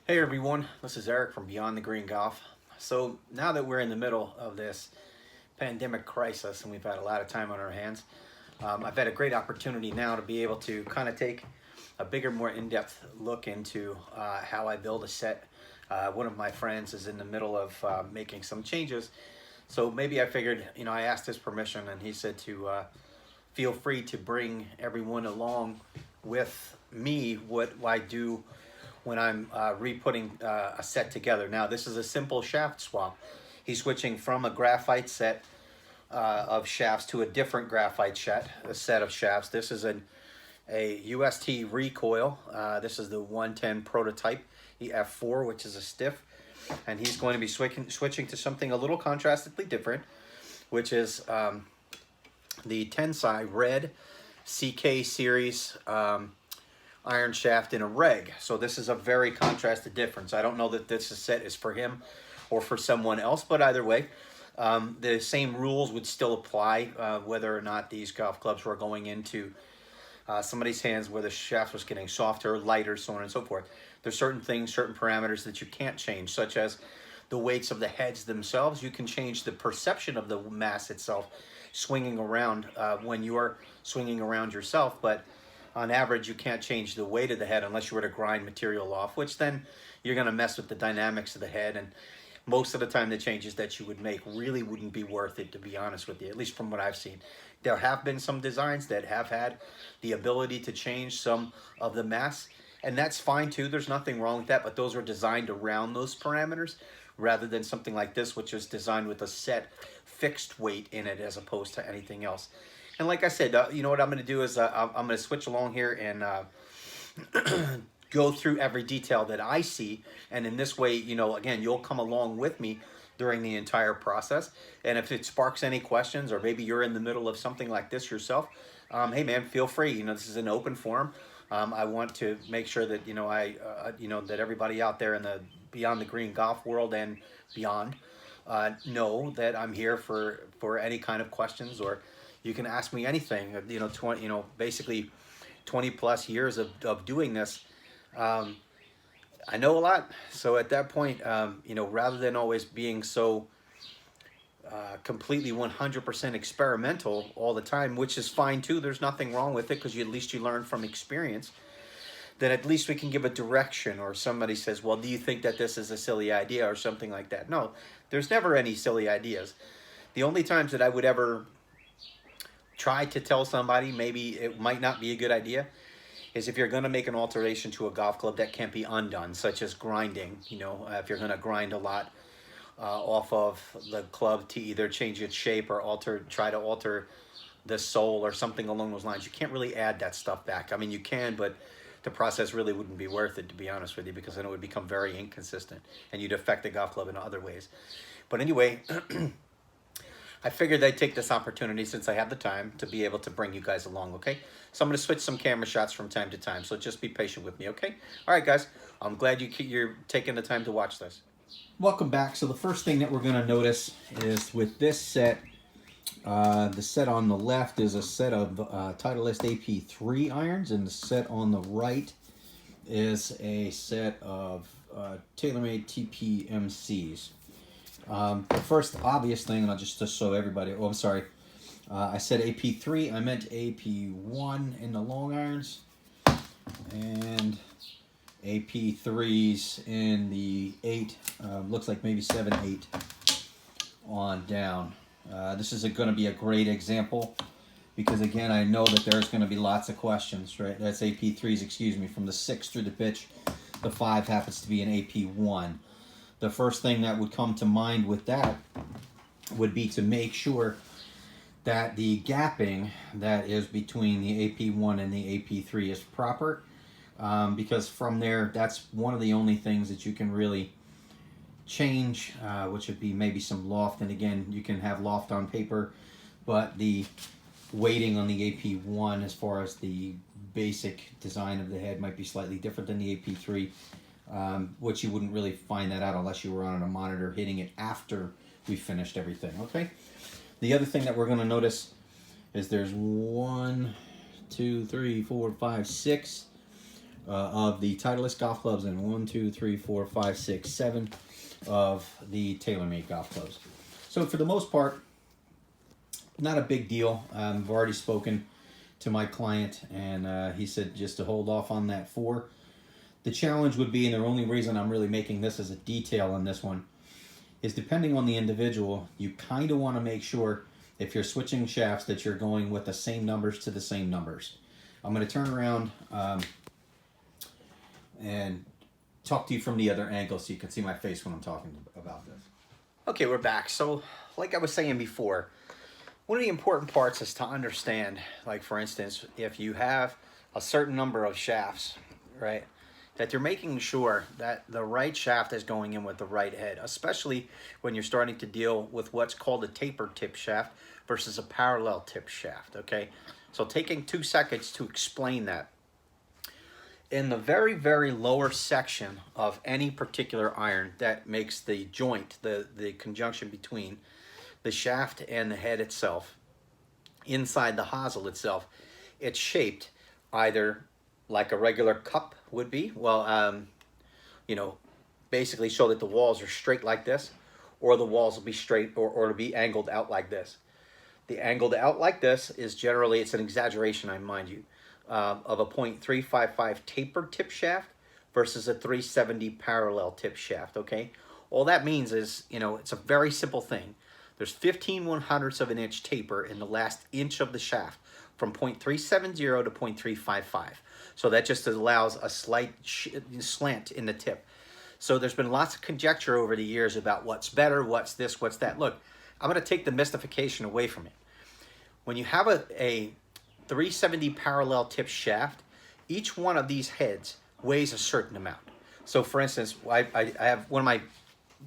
Hey everyone, this is Eric from Beyond the Green Golf. So now that we're in the middle of this pandemic crisis and we've had a lot of time on our hands, I've had a great opportunity now to be able to kind of take a bigger, more in-depth look into how I build a set. One of my friends is in the middle of making some changes. So maybe I figured, I asked his permission and he said to feel free to bring everyone along with me what I do when I'm re-putting a set together. Now this is a simple shaft swap. He's switching from a graphite set of shafts to a different graphite set of shafts. This is a UST recoil. This is the 110 prototype EF4, which is a stiff. And he's going to be switching to something a little contrastedly different, which is the Tensai Red CK series iron shaft in a reg. So this is a very contrasted difference. I don't know that this set is for him or for someone else, but either way, the same rules would still apply whether or not these golf clubs were going into somebody's hands where the shaft was getting softer, lighter, so on and so forth. There's certain things, certain parameters that you can't change, such as the weights of the heads themselves. You can change the perception of the mass itself swinging around when you're swinging around yourself, but on average, you can't change the weight of the head unless you were to grind material off, which then you're going to mess with the dynamics of the head. And most of the time, the changes that you would make really wouldn't be worth it, to be honest with you, at least from what I've seen. There have been some designs that have had the ability to change some of the mass, and that's fine too. There's nothing wrong with that, but those are designed around those parameters rather than something like this, which is designed with a set fixed weight in it as opposed to anything else. And like I said, you know what I'm going to do is I'm going to switch along here and go through every detail that I see. And in this way, again, you'll come along with me during the entire process. And if it sparks any questions, or maybe you're in the middle of something like this yourself, hey man, feel free. This is an open forum. I want to make sure that that everybody out there in the Beyond the Green golf world and beyond know that I'm here for any kind of questions, or you can ask me anything. 20, basically 20 plus years of doing this. I know a lot. So at that point, rather than always being so completely 100% experimental all the time, which is fine too. There's nothing wrong with it because at least you learn from experience. Then at least we can give a direction, or somebody says, well, do you think that this is a silly idea or something like that? No, there's never any silly ideas. The only times that I would ever try to tell somebody maybe it might not be a good idea is if you're going to make an alteration to a golf club that can't be undone, such as grinding. If you're going to grind a lot off of the club to either change its shape or try to alter the sole or something along those lines, you can't really add that stuff back. I mean, you can, but the process really wouldn't be worth it, to be honest with you, because then it would become very inconsistent and you'd affect the golf club in other ways. But anyway, I figured I'd take this opportunity, since I have the time, to be able to bring you guys along, okay? So I'm going to switch some camera shots from time to time, so just be patient with me, okay? All right, guys, I'm glad you're taking the time to watch this. Welcome back. So the first thing that we're going to notice is with this set, the set on the left is a set of Titleist AP3 irons, and the set on the right is a set of TaylorMade TPMCs. The first obvious thing, and I'll just show everybody, oh, I'm sorry, I said AP3, I meant AP1 in the long irons, and AP3s in the 8, looks like maybe 7, 8 on down. This is going to be a great example because, again, I know that there's going to be lots of questions, right? That's AP3s, excuse me, from the 6 through the pitch. The 5 happens to be an AP1. The first thing that would come to mind with that would be to make sure that the gapping that is between the AP1 and the AP3 is proper, because from there, that's one of the only things that you can really change, which would be maybe some loft. And again, you can have loft on paper, but the weighting on the AP1 as far as the basic design of the head might be slightly different than the AP3, which you wouldn't really find that out unless you were on a monitor hitting it after we finished everything, okay? The other thing that we're going to notice is there's 1, 2, 3, 4, 5, 6 of the Titleist golf clubs and 1, 2, 3, 4, 5, 6, 7 of the TaylorMade golf clubs. So for the most part, not a big deal. I've already spoken to my client, and he said just to hold off on that 4. The challenge would be, and the only reason I'm really making this as a detail on this one, is depending on the individual, you kind of want to make sure if you're switching shafts that you're going with the same numbers to the same numbers. I'm going to turn around and talk to you from the other angle so you can see my face when I'm talking about this. Okay, we're back. So like I was saying before, one of the important parts is to understand, like for instance, if you have a certain number of shafts, right, that you're making sure that the right shaft is going in with the right head, especially when you're starting to deal with what's called a taper tip shaft versus a parallel tip shaft, okay? So taking 2 seconds to explain that. In the very, very lower section of any particular iron that makes the joint, the conjunction between the shaft and the head itself, inside the hosel itself, it's shaped either like a regular cup would be, well, you know, basically so that the walls are straight like this, or the walls will be straight or to be angled out like this. The angled out like this is generally, it's an exaggeration, I mind you, of a .355 taper tip shaft versus a 370 parallel tip shaft, okay? All that means is, you know, it's a very simple thing. There's 15/100ths of an inch taper in the last inch of the shaft from .370 to .355. So that just allows a slight slant in the tip. So there's been lots of conjecture over the years about what's better, what's this, what's that. Look, I'm going to take the mystification away from it. When you have a 370 parallel tip shaft, each one of these heads weighs a certain amount. So for instance, I have one of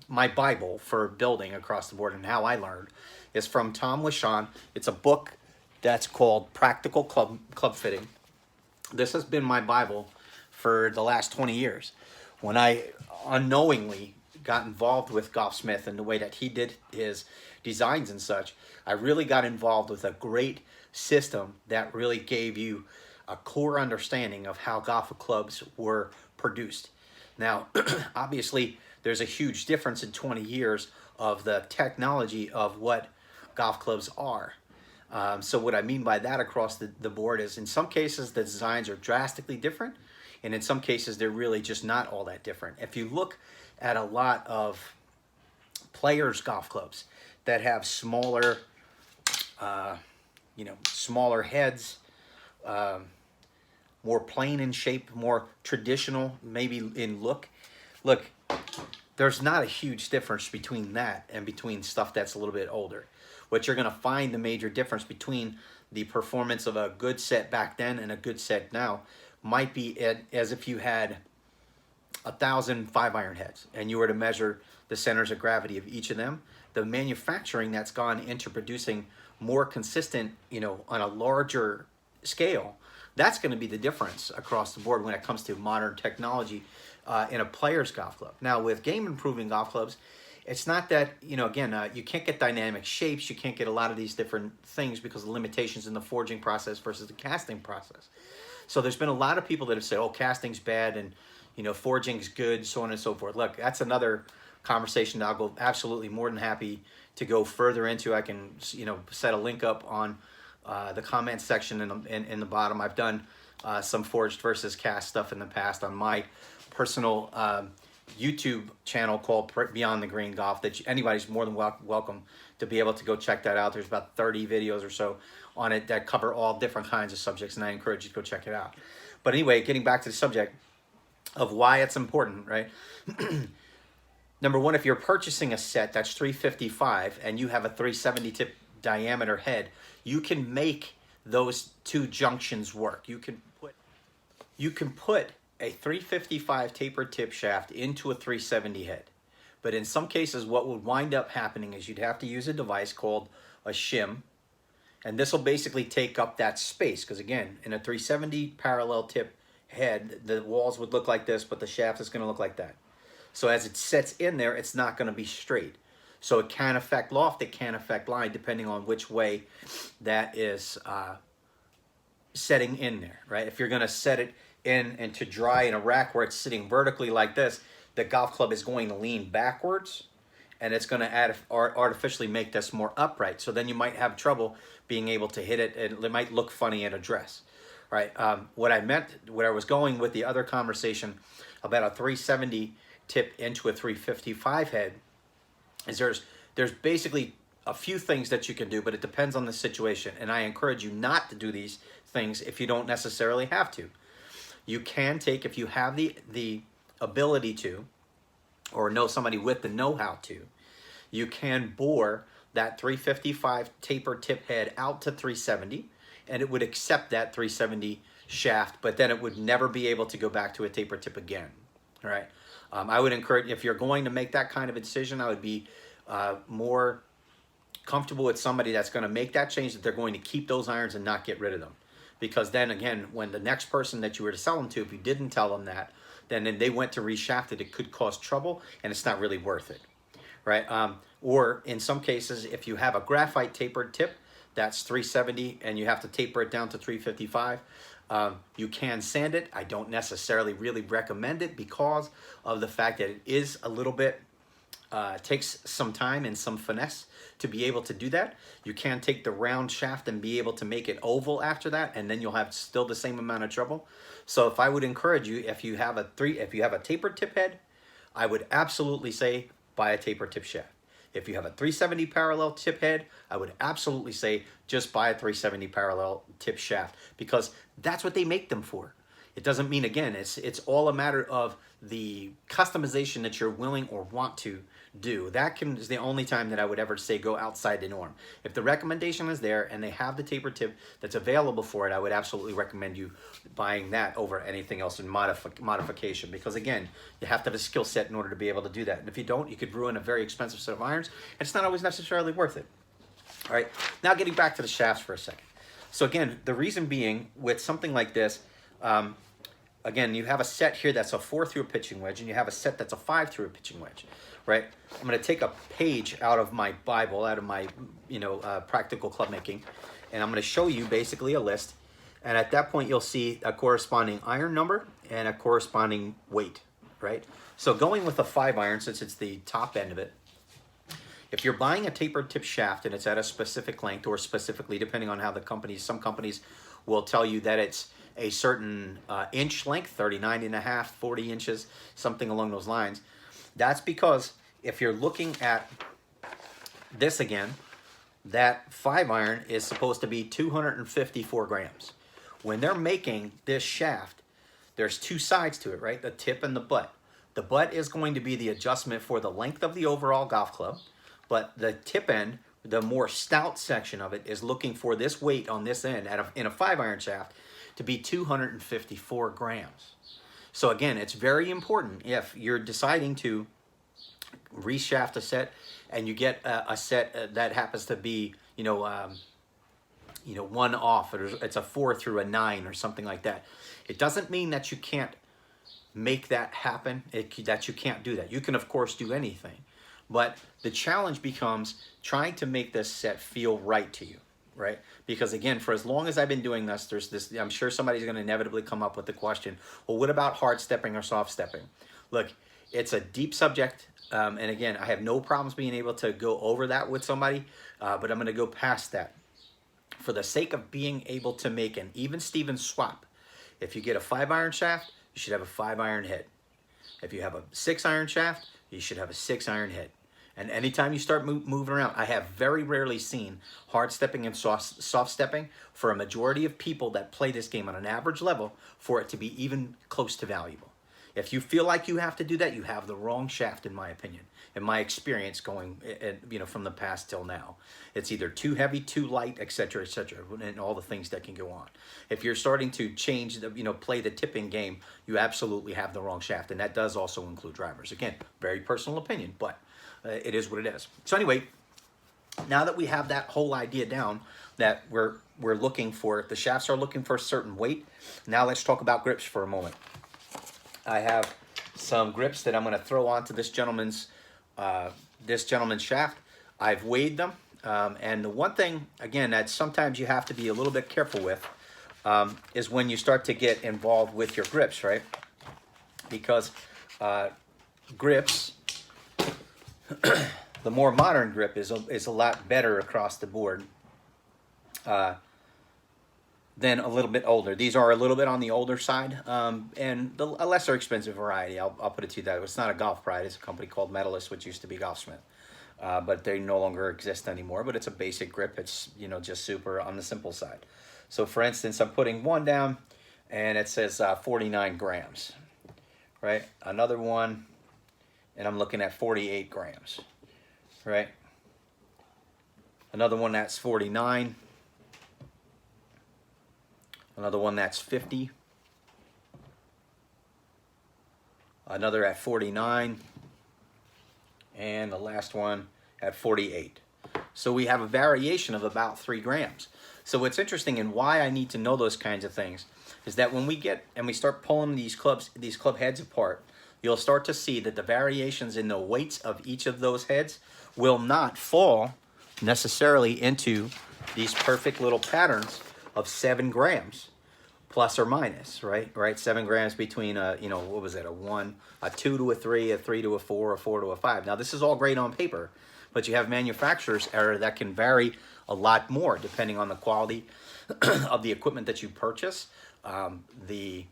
my Bible for building across the board and how I learned is from Tom Lashon. It's a book that's called Practical Club Fitting. This has been my Bible for the last 20 years. When I unknowingly got involved with Golfsmith and the way that he did his designs and such, I really got involved with a great system that really gave you a core understanding of how golf clubs were produced. Now, obviously, there's a huge difference in 20 years of the technology of what golf clubs are. So what I mean by that across the board is in some cases the designs are drastically different, and in some cases they're really just not all that different. If you look at a lot of players' golf clubs that have smaller, smaller heads, more plain in shape, more traditional maybe in look, there's not a huge difference between that and between stuff that's a little bit older. What you're going to find the major difference between the performance of a good set back then and a good set now might be as if you had 1,000 5-iron heads and you were to measure the centers of gravity of each of them. The manufacturing that's gone into producing more consistent, on a larger scale, that's going to be the difference across the board when it comes to modern technology in a player's golf club. Now, with game improving golf clubs, it's not that, again, you can't get dynamic shapes, you can't get a lot of these different things because of the limitations in the forging process versus the casting process. So there's been a lot of people that have said, oh, casting's bad and, forging's good, so on and so forth. Look, that's another conversation that I'll go absolutely more than happy to go further into. I can, set a link up on the comment section in the bottom. I've done some forged versus cast stuff in the past on my personal YouTube channel called Beyond the Green Golf that anybody's more than welcome to be able to go check that out. There's about 30 videos or so on it that cover all different kinds of subjects, and I encourage you to go check it out. But anyway, getting back to the subject of why it's important, right? Number one, if you're purchasing a set that's 355 and you have a 370 tip diameter head, you can make those two junctions work. You can put a 355 tapered tip shaft into a 370 head. But in some cases, what would wind up happening is you'd have to use a device called a shim. And this will basically take up that space. Because again, in a 370 parallel tip head, the walls would look like this, but the shaft is going to look like that. So as it sets in there, it's not going to be straight. So it can affect loft, it can affect line, depending on which way that is setting in there, right? If you're going to set it in and to dry in a rack where it's sitting vertically like this, the golf club is going to lean backwards, and it's going to artificially make this more upright. So then you might have trouble being able to hit it, and it might look funny in a dress. Right? What I was going with the other conversation about a 370 tip into a 355 head is there's basically a few things that you can do, but it depends on the situation. And I encourage you not to do these things if you don't necessarily have to. You can take, if you have the ability to, or know somebody with the know-how to, you can bore that 355 taper tip head out to 370, and it would accept that 370 shaft, but then it would never be able to go back to a taper tip again. All right. I would encourage, if you're going to make that kind of a decision, I would be more comfortable with somebody that's going to make that change, that they're going to keep those irons and not get rid of them. Because then again, when the next person that you were to sell them to, if you didn't tell them that, then they went to reshaft it, it could cause trouble, and it's not really worth it. Right? Or in some cases, if you have a graphite tapered tip, that's 370, and you have to taper it down to 355. You can sand it. I don't necessarily really recommend it because of the fact that it is a little bit, takes some time and some finesse to be able to do that. You can take the round shaft and be able to make it oval after that, and then you'll have still the same amount of trouble. So if I would encourage you, if you have a tapered tip head, I would absolutely say buy a taper tip shaft. If you have a 370 parallel tip head, I would absolutely say just buy a 370 parallel tip shaft, because that's what they make them for. It doesn't mean, again, it's all a matter of the customization that you're willing or want to do. That is the only time that I would ever say go outside the norm. If the recommendation is there and they have the taper tip that's available for it, I would absolutely recommend you buying that over anything else in modification, because again, you have to have a skill set in order to be able to do that. And if you don't, you could ruin a very expensive set of irons, and it's not always necessarily worth it. All right, now getting back to the shafts for a second. So again, the reason being with something like this, again, you have a set here that's a 4 through a pitching wedge, and you have a set that's a 5 through a pitching wedge, right? I'm going to take a page out of my Bible, out of my, practical club making, and I'm going to show you basically a list. And at that point, you'll see a corresponding iron number and a corresponding weight, right? So going with a 5 iron, since it's the top end of it, if you're buying a tapered tip shaft and it's at a specific length, or specifically depending on how some companies will tell you that it's a certain inch length, 39.5, 40 inches, something along those lines. That's because if you're looking at this again, that 5 iron is supposed to be 254 grams. When they're making this shaft, there's 2 sides to it, right? The tip and the butt. The butt is going to be the adjustment for the length of the overall golf club, but the tip end, the more stout section of it, is looking for this weight on this end in a 5 iron shaft to be 254 grams. So again, it's very important if you're deciding to reshaft a set and you get a set that happens to be, one off, or it's a 4 through a 9 or something like that. It doesn't mean that you can't make that happen, that you can't do that. You can, of course, do anything. But the challenge becomes trying to make this set feel right to you, right? Because again, for as long as I've been doing this, there's this, I'm sure somebody's going to inevitably come up with the question, well, what about hard stepping or soft stepping? Look, it's a deep subject. And again, I have no problems being able to go over that with somebody, but I'm going to go past that. For the sake of being able to make an even Steven swap, if you get a 5 iron shaft, you should have a 5 iron head. If you have a 6 iron shaft, you should have a 6 iron head. And anytime you start moving around, I have very rarely seen hard stepping and soft stepping for a majority of people that play this game on an average level for it to be even close to valuable. If you feel like you have to do that, you have the wrong shaft, in my opinion, in my experience going, from the past till now. It's either too heavy, too light, etc., and all the things that can go on. If you're starting to change, play the tipping game, you absolutely have the wrong shaft, and that does also include drivers. Again, very personal opinion, but it is what it is. So anyway, now that we have that whole idea down, that we're looking for, the shafts are looking for a certain weight, now let's talk about grips for a moment. I have some grips that I'm going to throw onto this gentleman's shaft. I've weighed them, and the one thing, again, that sometimes you have to be a little bit careful with, is when you start to get involved with your grips, right? Because grips, the more modern grip is a lot better across the board than a little bit older. These are a little bit on the older side, and a lesser expensive variety. I'll put it to you that it's not a Golf Pride. It's a company called Medalist, which used to be Golfsmith, but they no longer exist anymore. But it's a basic grip. It's, you know, just super on the simple side. So for instance, I'm putting one down, and it says 49 grams, right? Another one, and I'm looking at 48 grams, right? Another one that's 49. Another one that's 50. Another at 49. And the last one at 48. So we have a variation of about 3 grams. So what's interesting and why I need to know those kinds of things is that when we get and we start pulling these club heads apart, you'll start to see that the variations in the weights of each of those heads will not fall necessarily into these perfect little patterns of 7 grams plus or minus, right? 7 grams between you know, what was it, a 1, a 2 to a 3, a 3 to a 4, a 4 to a 5. Now this is all great on paper, but you have manufacturer's error that can vary a lot more depending on the quality of the equipment that you purchase, the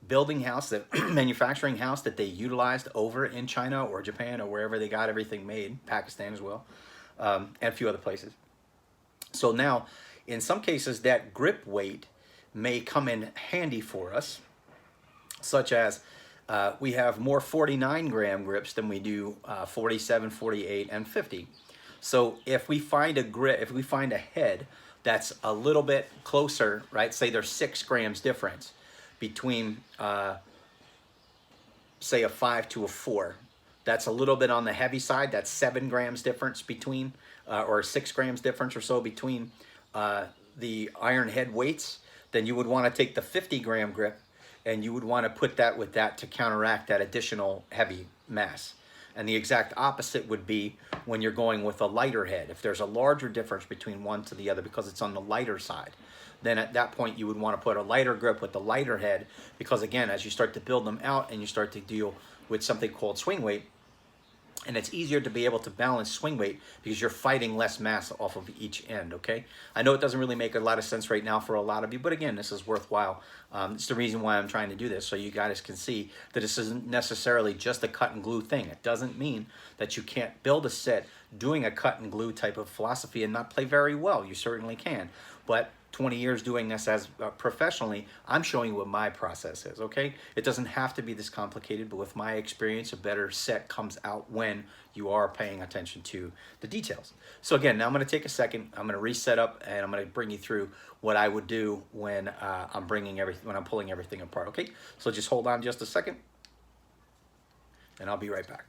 building house, the manufacturing house that they utilized over in China or Japan or wherever they got everything made, Pakistan as well, and a few other places. So now, in some cases, that grip weight may come in handy for us, such as we have more 49 gram grips than we do 47, 48, and 50. So if we find a grip, if we find a head that's a little bit closer, right? Say there's 6 grams difference between, say, a 5 to a 4. That's a little bit on the heavy side. That's 7 grams difference between, or 6 grams difference or so between the iron head weights. Then you would want to take the 50 gram grip and you would want to put that with that to counteract that additional heavy mass. And the exact opposite would be when you're going with a lighter head. If there's a larger difference between one to the other because it's on the lighter side, then at that point you would want to put a lighter grip with the lighter head, because again, as you start to build them out and you start to deal with something called swing weight, and it's easier to be able to balance swing weight because you're fighting less mass off of each end, okay? I know it doesn't really make a lot of sense right now for a lot of you, but again, this is worthwhile. It's the reason why I'm trying to do this, so you guys can see that this isn't necessarily just a cut and glue thing. It doesn't mean that you can't build a set doing a cut and glue type of philosophy and not play very well. You certainly can. But 20 years doing this as professionally, I'm showing you what my process is, okay? It doesn't have to be this complicated, but with my experience, a better set comes out when you are paying attention to the details. So again, now I'm gonna take a second, I'm gonna reset up, and I'm gonna bring you through what I would do when I'm pulling everything apart, okay? So just hold on just a second, and I'll be right back.